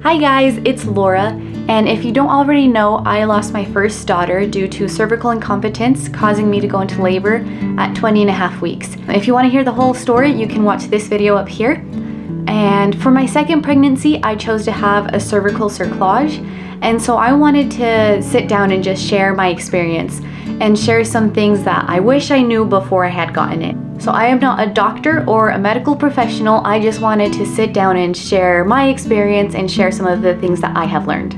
Hi guys, it's Laura, and if you don't already know, I lost my first daughter due to cervical incompetence, causing me to go into labor at 20.5 weeks. If you want to hear the whole story, you can watch this video up here. And for my second pregnancy, I chose to have a cervical cerclage, and so I wanted to sit down and just share my experience and share some things that I wish I knew before I had gotten it. So I am not a doctor or a medical professional, I just wanted to sit down and share my experience and share some of the things that I have learned.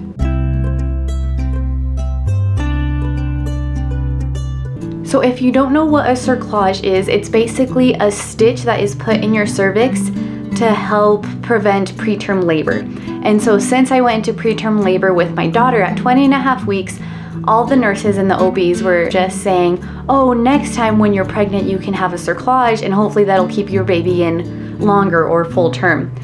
So if you don't know what a cerclage is, it's basically a stitch that is put in your cervix to help prevent preterm labor. And so since I went into preterm labor with my daughter at 20.5 weeks, all the nurses and the OBs were just saying, oh, next time when you're pregnant you can have a cerclage and hopefully that'll keep your baby in longer or full term.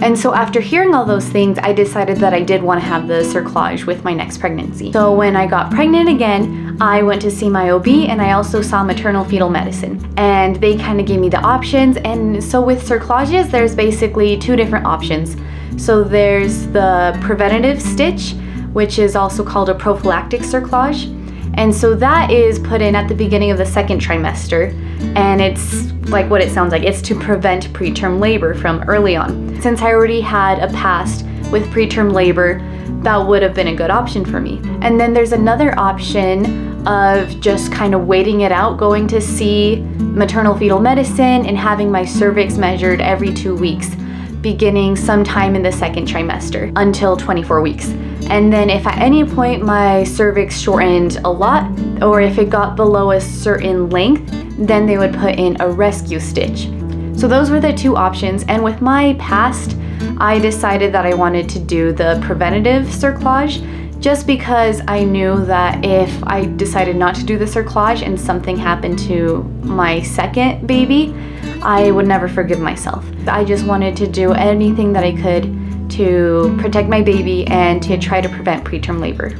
And so after hearing all those things, I decided that I did want to have the cerclage with my next pregnancy. So when I got pregnant again, I went to see my OB and I also saw maternal fetal medicine. And they kind of gave me the options. And so with cerclages, there's basically two different options. So there's the preventative stitch, which is also called a prophylactic cerclage. And so that is put in at the beginning of the second trimester. And it's like what it sounds like, it's to prevent preterm labor from early on. Since I already had a past with preterm labor, that would have been a good option for me. And then there's another option of just kind of waiting it out, going to see maternal fetal medicine and having my cervix measured every 2 weeks, beginning sometime in the second trimester until 24 weeks. And then if at any point my cervix shortened a lot, or if it got below a certain length, then they would put in a rescue stitch. So those were the two options, and with my past, I decided that I wanted to do the preventative cerclage, just because I knew that if I decided not to do the cerclage and something happened to my second baby, I would never forgive myself. I just wanted to do anything that I could to protect my baby and to try to prevent preterm labor.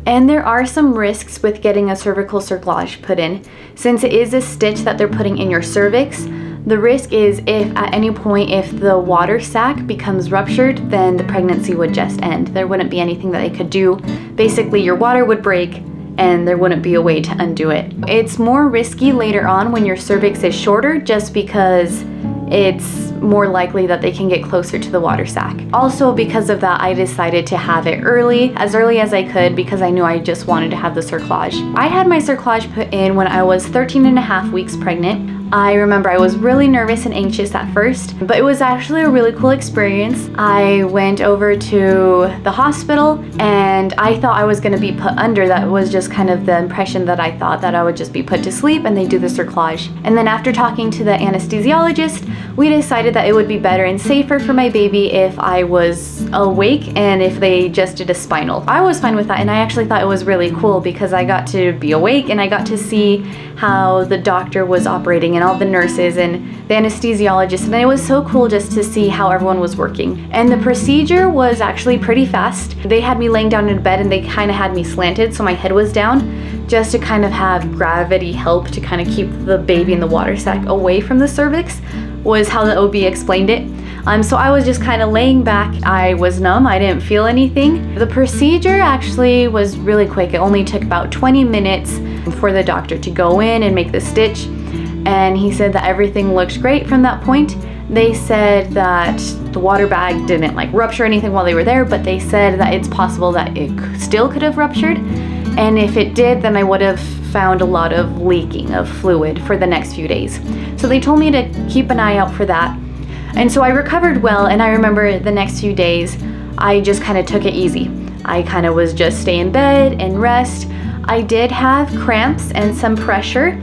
And there are some risks with getting a cervical cerclage put in. Since it is a stitch that they're putting in your cervix, the risk is if at any point if the water sac becomes ruptured, then the pregnancy would just end. There wouldn't be anything that they could do. Basically, your water would break and there wouldn't be a way to undo it. It's more risky later on when your cervix is shorter, just because it's more likely that they can get closer to the water sac. Also, because of that, I decided to have it as early as I could, because I knew I just wanted to have the cerclage. I had my cerclage put in when I was 13.5 weeks pregnant. I remember I was really nervous and anxious at first, but it was actually a really cool experience. I went over to the hospital and I thought I was going to be put under. That was just kind of the impression that I thought, that I would just be put to sleep and they do the cerclage. And then after talking to the anesthesiologist, we decided that it would be better and safer for my baby if I was awake and if they just did a spinal. I was fine with that, and I actually thought it was really cool because I got to be awake and I got to see how the doctor was operating and all the nurses and the anesthesiologist, and it was so cool just to see how everyone was working. And the procedure was actually pretty fast. They had me laying down in bed and they kind of had me slanted so my head was down, just to kind of have gravity help to kind of keep the baby in the water sac away from the cervix, was how the OB explained it. So I was just kind of laying back. I was numb, I didn't feel anything. The procedure actually was really quick. It only took about 20 minutes for the doctor to go in and make the stitch. And he said that everything looked great from that point. They said that the water bag didn't like rupture anything while they were there, but they said that it's possible that it still could have ruptured. And if it did, then I would have found a lot of leaking of fluid for the next few days. So they told me to keep an eye out for that. And so I recovered well, and I remember the next few days, I just kind of took it easy. I kind of was just stay in bed and rest. I did have cramps and some pressure,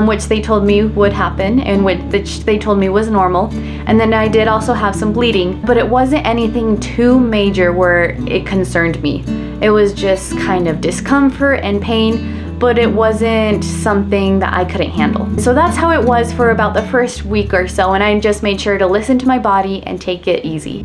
which they told me would happen and which they told me was normal. And then I did also have some bleeding, but it wasn't anything too major where it concerned me. It was just kind of discomfort and pain, but it wasn't something that I couldn't handle. So that's how it was for about the first week or so, and I just made sure to listen to my body and take it easy.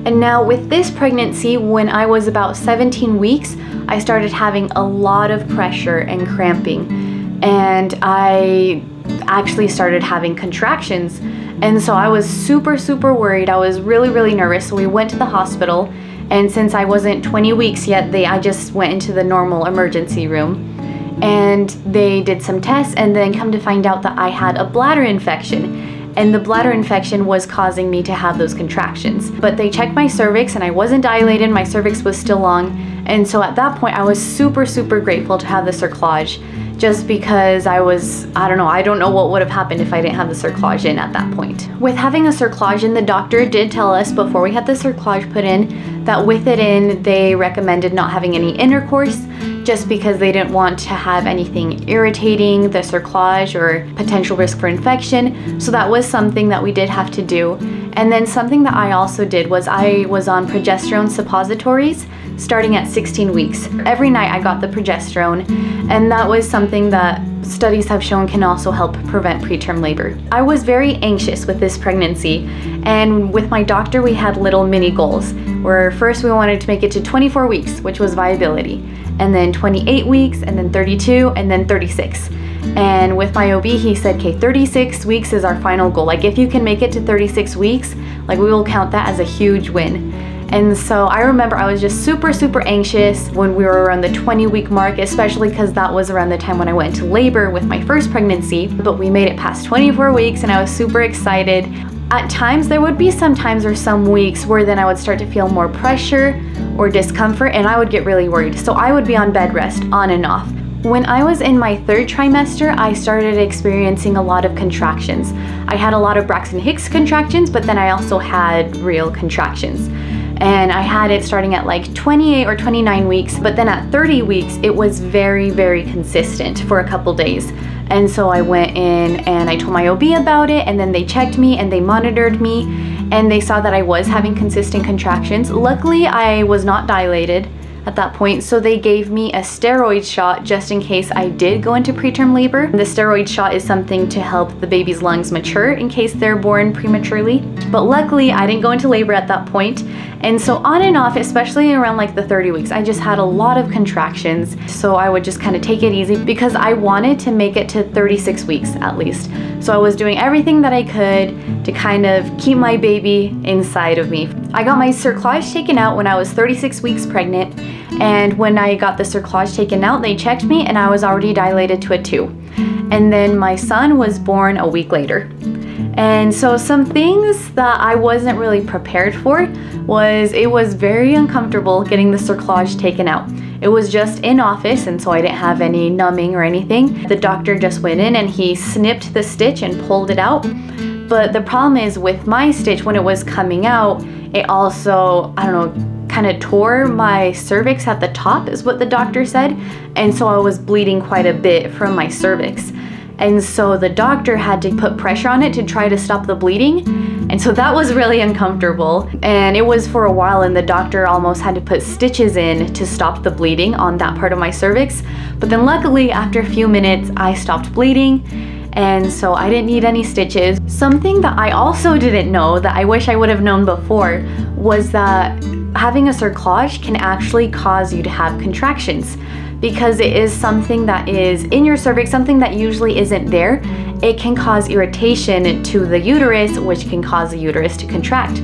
And now with this pregnancy, when I was about 17 weeks, I started having a lot of pressure and cramping, and I actually started having contractions. And so I was super worried. I was really nervous. So we went to the hospital, and since I wasn't 20 weeks yet, I just went into the normal emergency room. And they did some tests, and then come to find out that I had a bladder infection. And the bladder infection was causing me to have those contractions. But they checked my cervix, and I wasn't dilated, my cervix was still long. And so at that point, I was super grateful to have the cerclage, just because I don't know what would have happened if I didn't have the cerclage in at that point. With having a cerclage in, the doctor did tell us before we had the cerclage put in that with it in, they recommended not having any intercourse, just because they didn't want to have anything irritating the cerclage or potential risk for infection. So that was something that we did have to do. And then something that I also did was I was on progesterone suppositories starting at 16 weeks. Every night I got the progesterone, and that was something that studies have shown can also help prevent preterm labor. I was very anxious with this pregnancy, and with my doctor we had little mini goals, where first we wanted to make it to 24 weeks, which was viability, and then 28 weeks, and then 32, and then 36. And with my OB, he said, okay, 36 weeks is our final goal. Like, if you can make it to 36 weeks, like, we will count that as a huge win. And so I remember I was just super anxious when we were around the 20-week mark, especially because that was around the time when I went into labor with my first pregnancy. But we made it past 24 weeks, and I was super excited. At times, there would be some times or some weeks where then I would start to feel more pressure or discomfort, and I would get really worried. So I would be on bed rest on and off. When I was in my 3rd trimester, I started experiencing a lot of contractions. I had a lot of Braxton Hicks contractions, but then I also had real contractions. And I had it starting at like 28 or 29 weeks, but then at 30 weeks, it was very consistent for a couple days. And so I went in and I told my OB about it, and then they checked me and they monitored me, and they saw that I was having consistent contractions. Luckily, I was not dilated at that point, so they gave me a steroid shot just in case I did go into preterm labor. The steroid shot is something to help the baby's lungs mature in case they're born prematurely. But luckily, I didn't go into labor at that point. And so on and off, especially around like the 30 weeks, I just had a lot of contractions. So I would just kind of take it easy because I wanted to make it to 36 weeks at least. So I was doing everything that I could to kind of keep my baby inside of me. I got my cerclage taken out when I was 36 weeks pregnant. And when I got the cerclage taken out, they checked me and I was already dilated to a 2. And then my son was born a week later. And so some things that I wasn't really prepared for was it was very uncomfortable getting the cerclage taken out. It was just in office, and so I didn't have any numbing or anything. The doctor just went in and he snipped the stitch and pulled it out. But the problem is with my stitch, when it was coming out, it also, kind of tore my cervix at the top is what the doctor said. And so I was bleeding quite a bit from my cervix. And so the doctor had to put pressure on it to try to stop the bleeding. And so that was really uncomfortable. And it was for a while, and the doctor almost had to put stitches in to stop the bleeding on that part of my cervix. But then luckily, after a few minutes, I stopped bleeding. And so I didn't need any stitches. Something that I also didn't know that I wish I would have known before was that having a cerclage can actually cause you to have contractions, because it is something that is in your cervix, something that usually isn't there. It can cause irritation to the uterus, which can cause the uterus to contract.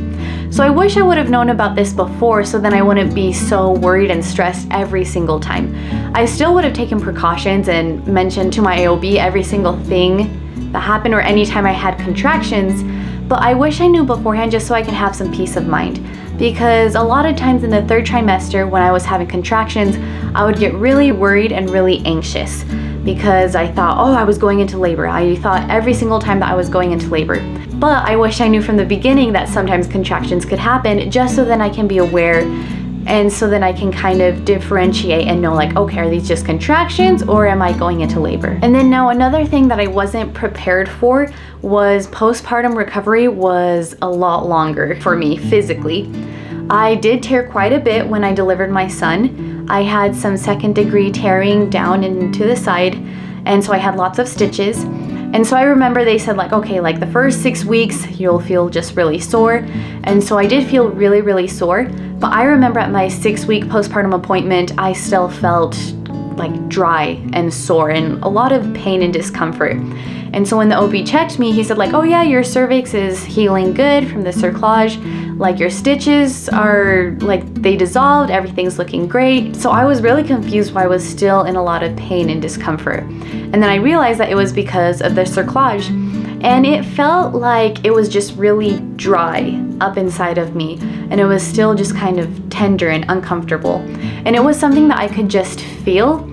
So I wish I would have known about this before, so then I wouldn't be so worried and stressed every single time. I still would have taken precautions and mentioned to my AOB every single thing that happened or anytime I had contractions, but I wish I knew beforehand just so I could have some peace of mind. Because a lot of times in the 3rd trimester when I was having contractions, I would get really worried and really anxious because I thought, oh, I was going into labor. I thought every single time that I was going into labor. But I wish I knew from the beginning that sometimes contractions could happen, just so then I can be aware, and so then I can kind of differentiate and know, like, okay, are these just contractions or am I going into labor? And then now another thing that I wasn't prepared for was postpartum recovery was a lot longer for me physically. I did tear quite a bit when I delivered my son. I had some 2nd-degree tearing down into the side, and so I had lots of stitches. And so I remember they said, like, okay, like the first 6 weeks, you'll feel just really sore. And so I did feel really sore. But I remember at my 6-week postpartum appointment, I still felt like dry and sore and a lot of pain and discomfort. And so when the OB checked me, he said like, oh yeah, your cervix is healing good from the cerclage. Like your stitches are like, they dissolved, everything's looking great. So I was really confused why I was still in a lot of pain and discomfort. And then I realized that it was because of the cerclage. And it felt like it was just really dry up inside of me. And it was still just kind of tender and uncomfortable. And it was something that I could just feel.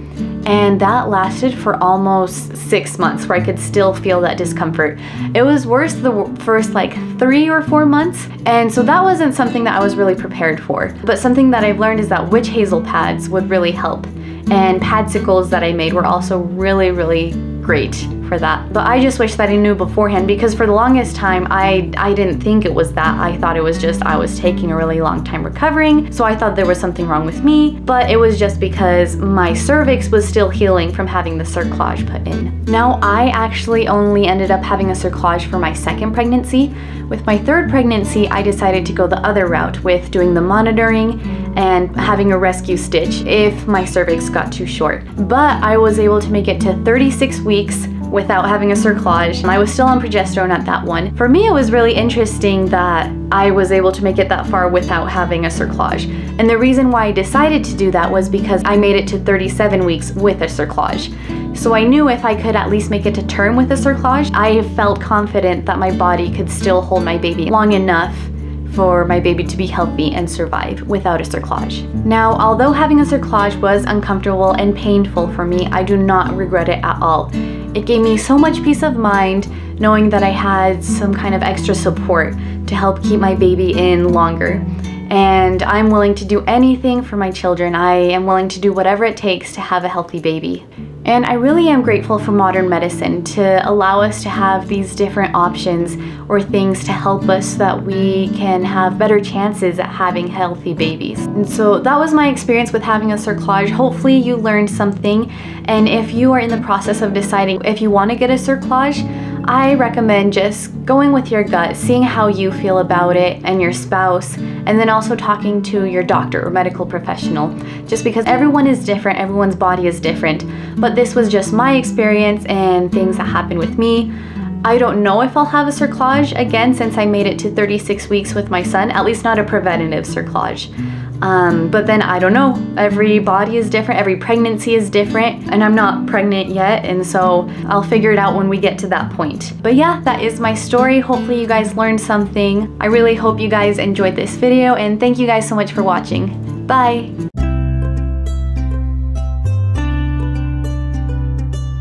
And that lasted for almost 6 months where I could still feel that discomfort. It was worse the first like 3 or 4 months. And so that wasn't something that I was really prepared for. But something that I've learned is that witch hazel pads would really help. And padsicles that I made were also really, really great for that. But I just wish that I knew beforehand, because for the longest time I didn't think it was that. I thought it was just I was taking a really long time recovering, so I thought there was something wrong with me, but it was just because my cervix was still healing from having the cerclage put in. Now I actually only ended up having a cerclage for my second pregnancy. With my third pregnancy, I decided to go the other route with doing the monitoring and having a rescue stitch if my cervix got too short. But I was able to make it to 36 weeks without having a cerclage. I was still on progesterone at that one. For me, it was really interesting that I was able to make it that far without having a cerclage. And the reason why I decided to do that was because I made it to 37 weeks with a cerclage. So I knew if I could at least make it to term with a cerclage, I felt confident that my body could still hold my baby long enough for my baby to be healthy and survive without a cerclage. Now, although having a cerclage was uncomfortable and painful for me, I do not regret it at all. It gave me so much peace of mind knowing that I had some kind of extra support to help keep my baby in longer. And I'm willing to do anything for my children. I am willing to do whatever it takes to have a healthy baby. And I really am grateful for modern medicine to allow us to have these different options or things to help us so that we can have better chances at having healthy babies. And so that was my experience with having a cerclage. Hopefully you learned something. And if you are in the process of deciding if you want to get a cerclage, I recommend just going with your gut, seeing how you feel about it and your spouse, and then also talking to your doctor or medical professional, just because everyone is different, everyone's body is different. But this was just my experience and things that happened with me. I don't know if I'll have a cerclage again since I made it to 36 weeks with my son, at least not a preventative cerclage. But then I don't know, every body is different, every pregnancy is different, and I'm not pregnant yet, and so I'll figure it out when we get to that point. But yeah, that is my story. Hopefully you guys learned something. I really hope you guys enjoyed this video, and thank you guys so much for watching. Bye!